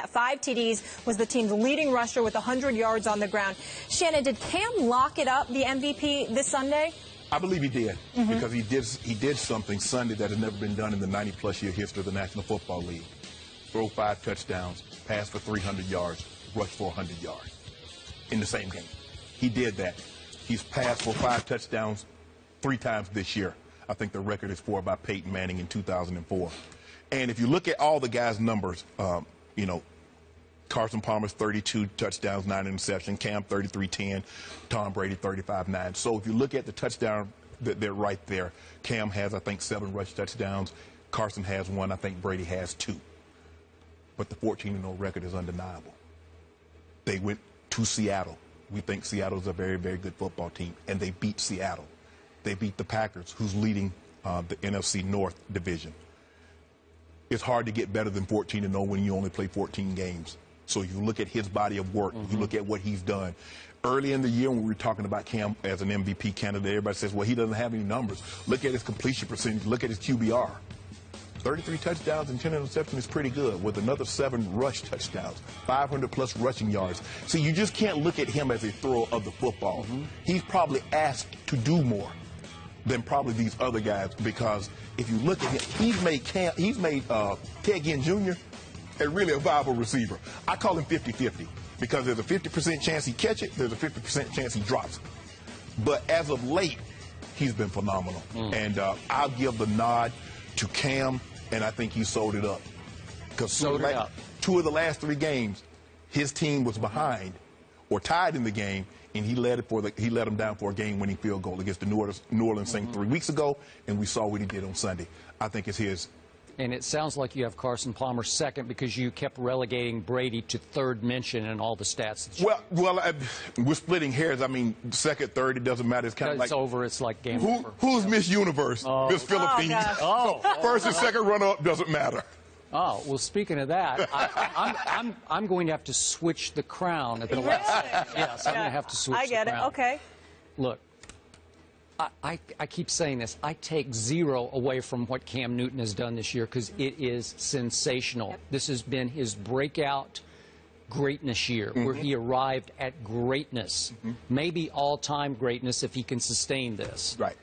At 5 TDs, was the team's leading rusher with 100 yards on the ground. Shannon, did Cam lock it up, the MVP, this Sunday? I believe he did, because he did something Sunday that has never been done in the 90-plus year history of the National Football League. Throw 5 touchdowns, pass for 300 yards, rush for 100 yards in the same game. He did that. He's passed for 5 touchdowns 3 times this year. I think the record is 4 by Peyton Manning in 2004. And if you look at all the guys' numbers, you know, Carson Palmer's 32 touchdowns, 9 interceptions, Cam 33-10, Tom Brady 35-9. So if you look at the touchdown, they're right there. Cam has, I think, 7 rush touchdowns. Carson has 1. I think Brady has 2. But the 14-0 record is undeniable. They went to Seattle. We think Seattle's a very, very good football team, and they beat Seattle. They beat the Packers, who's leading the NFC North division. It's hard to get better than 14-0 when you only play 14 games. So you look at his body of work, you look at what he's done. Early in the year when we were talking about Cam as an MVP candidate, everybody says, well, he doesn't have any numbers. Look at his completion percentage. Look at his QBR. 33 touchdowns and 10 interceptions is pretty good, with another 7 rush touchdowns, 500-plus rushing yards. See, you just can't look at him as a thrower of the football. He's probably asked to do more than probably these other guys, because if you look at him, he's made Ted Ginn Jr. a really a viable receiver. I call him 50-50, because there's a 50% chance he catch it, there's a 50% chance he drops it. But as of late, he's been phenomenal. And I'll give the nod to Cam, and I think he sold it up. Because 2 of the last 3 games, his team was behind or tied in the game, and he let them down for a game-winning field goal against the New Orleans Saints 3 weeks ago, and we saw what he did on Sunday. I think it's his. And it sounds like you have Carson Palmer second, because you kept relegating Brady to 3rd mention in all the stats. Well, we're splitting hairs. I mean, second, third, it doesn't matter. It's kind of like, it's over. It's like game over. Who's Miss Universe? Miss Philippines. So first and second runner-up doesn't matter. Oh, well, speaking of that, I'm going to have to switch the crown at the last. Yes, I'm going to have to switch the crown. I get it. Okay. Look, I keep saying this. I take 0 away from what Cam Newton has done this year, because it is sensational. This has been his breakout greatness year, where he arrived at greatness, maybe all-time greatness if he can sustain this. Right.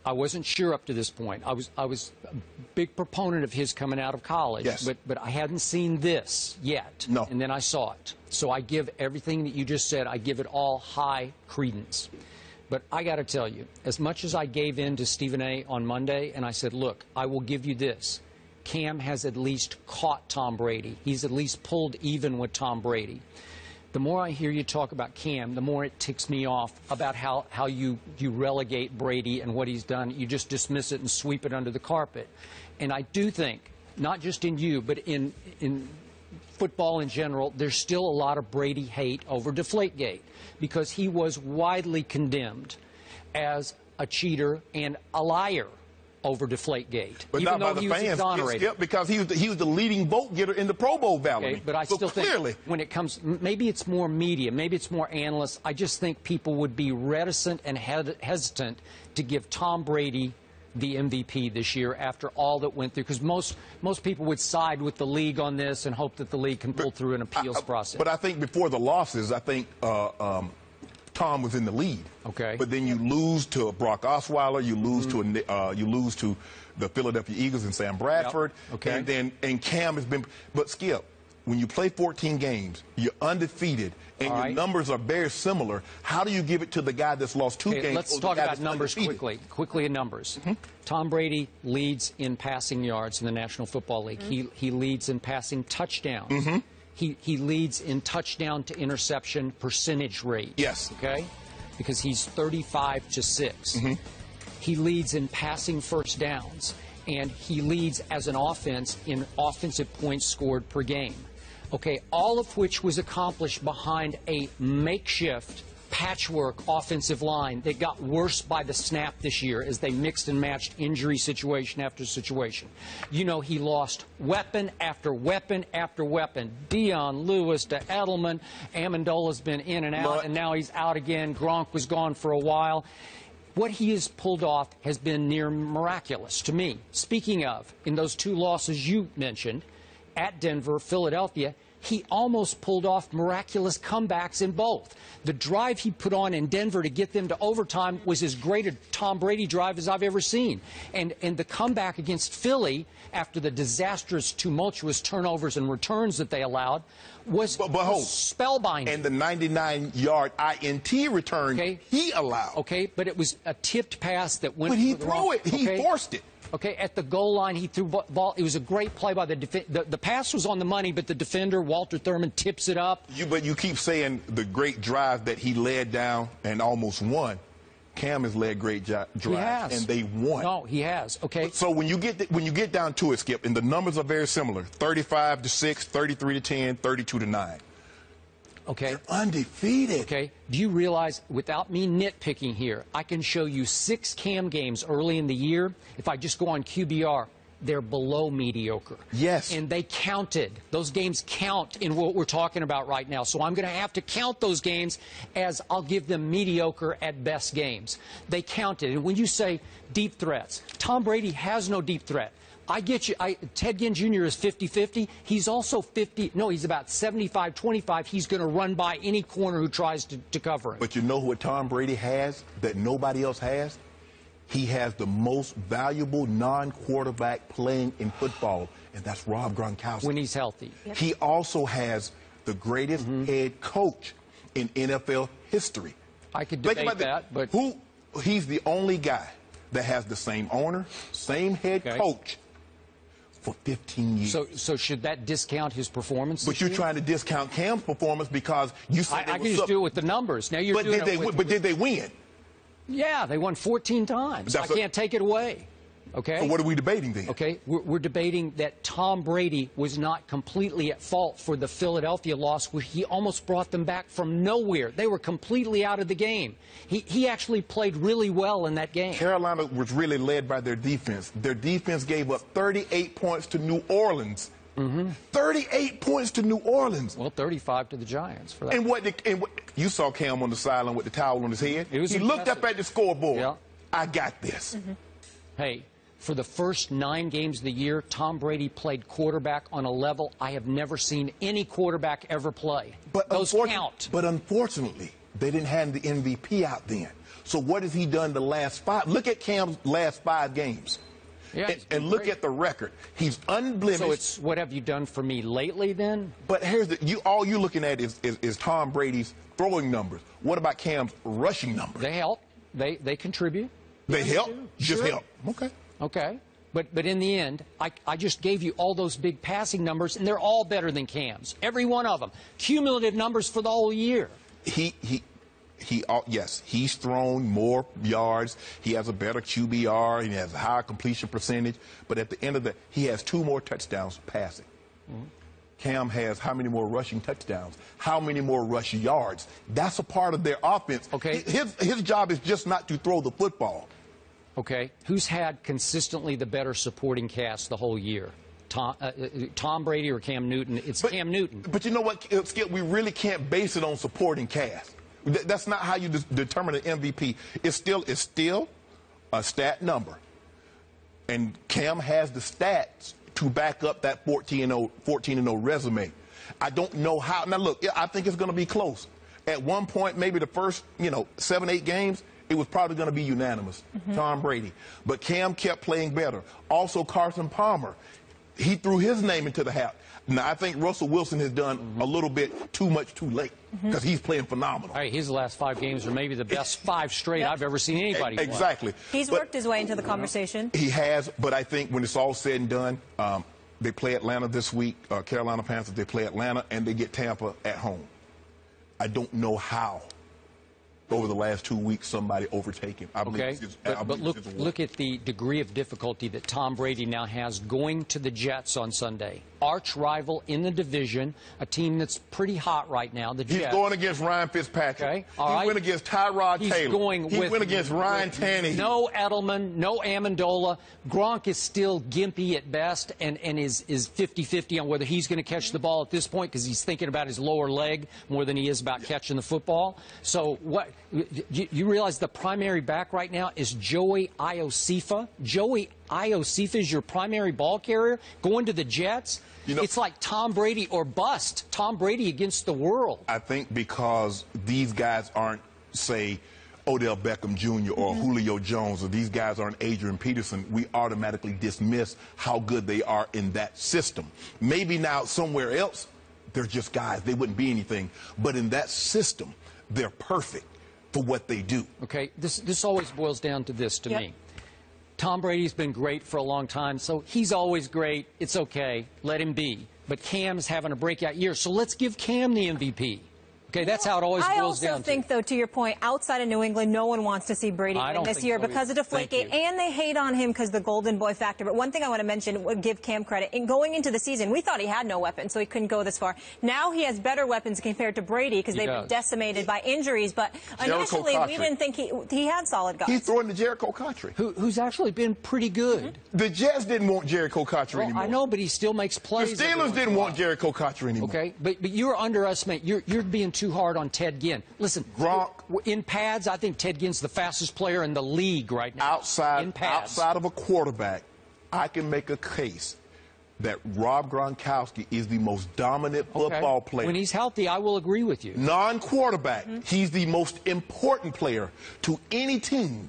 I wasn't sure up to this point. I was a big proponent of his coming out of college, but I hadn't seen this yet. No. And then I saw it. So I give everything that you just said, I give it all high credence. But I got to tell you, as much as I gave in to Stephen A. on Monday, and I said, look, I will give you this. Cam has at least caught Tom Brady. He's at least pulled even with Tom Brady. The more I hear you talk about Cam, the more it ticks me off about how you relegate Brady and what he's done. You just dismiss it and sweep it under the carpet. And I do think, not just in you, but in football in general, there's still a lot of Brady hate over Deflategate, because he was widely condemned as a cheater and a liar over Deflategate, but even not though by he the was fans, exonerated. because he was the leading vote getter in the Pro Bowl ballot. Okay, but I still think when it comes, maybe it's more media, maybe it's more analysts. I just think people would be reticent and hesitant to give Tom Brady the MVP this year after all that went through, because most people would side with the league on this and hope that the league can pull through an appeals process. But I think before the losses, I think Tom was in the lead. Okay. But then you lose to Brock Osweiler, you lose to the Philadelphia Eagles and Sam Bradford. Yep. Okay. And Cam has been. But Skip, when you play 14 games, you're undefeated, and your numbers are very similar. How do you give it to the guy that's lost 2 games? Let's talk about numbers quickly. Quickly in numbers. Tom Brady leads in passing yards in the National Football League. He leads in passing touchdowns. He leads in touchdown to interception percentage rate. Yes. Okay? Because he's 35-6. He leads in passing first downs, and he leads as an offense in offensive points scored per game. Okay, all of which was accomplished behind a makeshift patchwork offensive line that got worse by the snap this year as they mixed and matched injury situation after situation. You know, he lost weapon after weapon after weapon. Dion Lewis to Edelman. Amendola's been in and out, and now he's out again. Gronk was gone for a while. What he has pulled off has been near miraculous to me. Speaking of, in those 2 losses you mentioned, at Denver, Philadelphia, he almost pulled off miraculous comebacks in both. The drive he put on in Denver to get them to overtime was as great a Tom Brady drive as I've ever seen. And the comeback against Philly after the disastrous, tumultuous turnovers and returns that they allowed was spellbinding. And the 99-yard INT return he allowed. Okay, but it was a tipped pass that went. But he threw it. He forced it. Okay, at the goal line, he threw ball. It was a great play by the defender. The pass was on the money, but the defender, Walter Thurman, tips it up. But you keep saying the great drive that he led down and almost won. Cam has led great drives, and they won. No, he has. Okay. So when you get down to it, Skip, and the numbers are very similar: 35-6, 33-10, 32-9. Okay. They're undefeated. Okay. Do you realize, without me nitpicking here, I can show you 6 Cam games early in the year. If I just go on QBR, they're below mediocre. Yes. And they counted. Those games count in what we're talking about right now. So I'm going to have to count those games as I'll give them mediocre at best games. They counted. And when you say deep threats, Tom Brady has no deep threat. I get you. Ted Ginn Jr. is 50-50. He's also 50. No, he's about 75-25. He's going to run by any corner who tries to cover him. But you know what Tom Brady has that nobody else has? He has the most valuable non-quarterback playing in football, and that's Rob Gronkowski. When he's healthy. Yep. He also has the greatest head coach in NFL history. I could debate that, but he's the only guy that has the same owner, same head coach for 15 years. So should that discount his performance? But you're trying to discount Cam's performance because you said I can just do it with the numbers. Now you're doing it with, but did they win? Yeah, they won 14 times. I can't take it away. Okay. So what are we debating then? Okay, we're debating that Tom Brady was not completely at fault for the Philadelphia loss, where he almost brought them back from nowhere. They were completely out of the game. He actually played really well in that game. Carolina was really led by their defense. Their defense gave up 38 points to New Orleans. 38 points to New Orleans. Well, 35 to the Giants for that. And you saw Cam on the sideline with the towel on his head. He looked up at the scoreboard. Yeah. I got this. Hey, for the first 9 games of the year, Tom Brady played quarterback on a level I have never seen any quarterback ever play. But those count. But unfortunately, they didn't have the MVP out then. So what has he done the last 5? Look at Cam's last 5 games. Yeah, and look at the record. He's unblemished. So it's what have you done for me lately then? But here's all you're looking at is Tom Brady's throwing numbers. What about Cam's rushing numbers? They help. They contribute. They help? Just Sure. help. Okay. Okay. But in the end, I just gave you all those big passing numbers, and they're all better than Cam's. Every one of them. Cumulative numbers for the whole year. Yes, he's thrown more yards. He has a better QBR. He has a higher completion percentage. But at the end of he has 2 more touchdowns passing. Cam has how many more rushing touchdowns? How many more rush yards? That's a part of their offense. Okay. His job is just not to throw the football. Okay. Who's had consistently the better supporting cast the whole year? Tom Brady or Cam Newton? Cam Newton. But you know what, Skip? We really can't base it on supporting cast. That's not how you determine an MVP. It's still a stat number. And Cam has the stats to back up that 14-0 resume. I don't know how. Now, look, I think it's going to be close. At one point, maybe the first, 7, 8 games, it was probably going to be unanimous, Tom Brady. But Cam kept playing better. Also, Carson Palmer, he threw his name into the hat. Now, I think Russell Wilson has done a little bit too much too late because he's playing phenomenal. Hey, his last 5 games are maybe the best 5 straight I've ever seen anybody play. Exactly. He's worked his way into the conversation. He has, but I think when it's all said and done, they play Atlanta this week, Carolina Panthers, they play Atlanta, and they get Tampa at home. I don't know how. Over the last 2 weeks, somebody overtake him. Okay, but look at the degree of difficulty that Tom Brady now has going to the Jets on Sunday. Arch rival in the division, a team that's pretty hot right now, the Jets. He's going against Ryan Fitzpatrick. Okay, all right. He went against Tyrod Taylor. He went against Ryan Tannehill. No Edelman, no Amendola. Gronk is still gimpy at best and is 50-50 on whether he's going to catch the ball at this point because he's thinking about his lower leg more than he is about catching the football. So what? You realize the primary back right now is Joey Iosifa? Joey Iosifa is your primary ball carrier going to the Jets? You know, it's like Tom Brady or bust. Tom Brady against the world. I think because these guys aren't, say, Odell Beckham Jr. or Julio Jones, or these guys aren't Adrian Peterson, we automatically dismiss how good they are in that system. Maybe now somewhere else, they're just guys. They wouldn't be anything. But in that system, they're perfect for what they do. Okay, this always boils down to this to me. Tom Brady's been great for a long time, so he's always great. It's okay. Let him be. But Cam's having a breakout year, so let's give Cam the MVP. Okay, that's how it always boils down to. I also think, though, to your point, outside of New England, no one wants to see Brady win this year because of Deflategate, and they hate on him because of the Golden Boy factor. But one thing I want to mention, give Cam credit, in going into the season, we thought he had no weapons, so he couldn't go this far. Now he has better weapons compared to Brady because they've been decimated by injuries. But initially, we didn't think he had solid guys. He's throwing to Jericho Cotchery, who's actually been pretty good. The Jets didn't want Jericho Cotchery anymore. I know, but he still makes plays. The Steelers didn't want Jericho Cotchery anymore. Okay, but you're underestimating. You're being too hard on Ted Ginn. Listen, Gronk, in pads, I think Ted Ginn's the fastest player in the league right now. Outside of a quarterback, I can make a case that Rob Gronkowski is the most dominant football player. When he's healthy, I will agree with you. Non-quarterback, he's the most important player to any team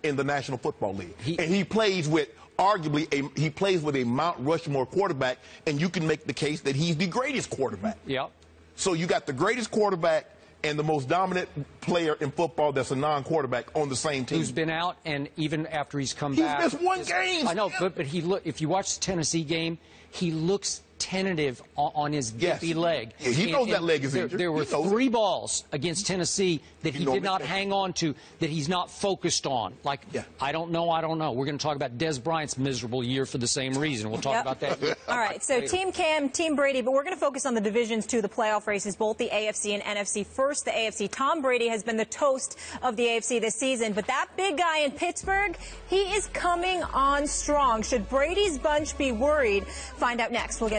in the National Football League. And he plays with arguably he plays with a Mount Rushmore quarterback, and you can make the case that he's the greatest quarterback. Yep. So you got the greatest quarterback and the most dominant player in football that's a non-quarterback on the same team. Who's been out, and even after he's come back. He's missed one game. I know, but if you watch the Tennessee game, he looks tentative on his gimpy leg. Yeah, he knows that leg is injured. There were 3 balls against Tennessee that he did not hang on to, that he's not focused on. Like, I don't know. We're going to talk about Des Bryant's miserable year for the same reason. We'll talk about that. All right, so Team Cam, Team Brady, but we're going to focus on the divisions too, the playoff races, both the AFC and NFC. First, the AFC. Tom Brady has been the toast of the AFC this season, but that big guy in Pittsburgh, he is coming on strong. Should Brady's bunch be worried? Find out next. We'll get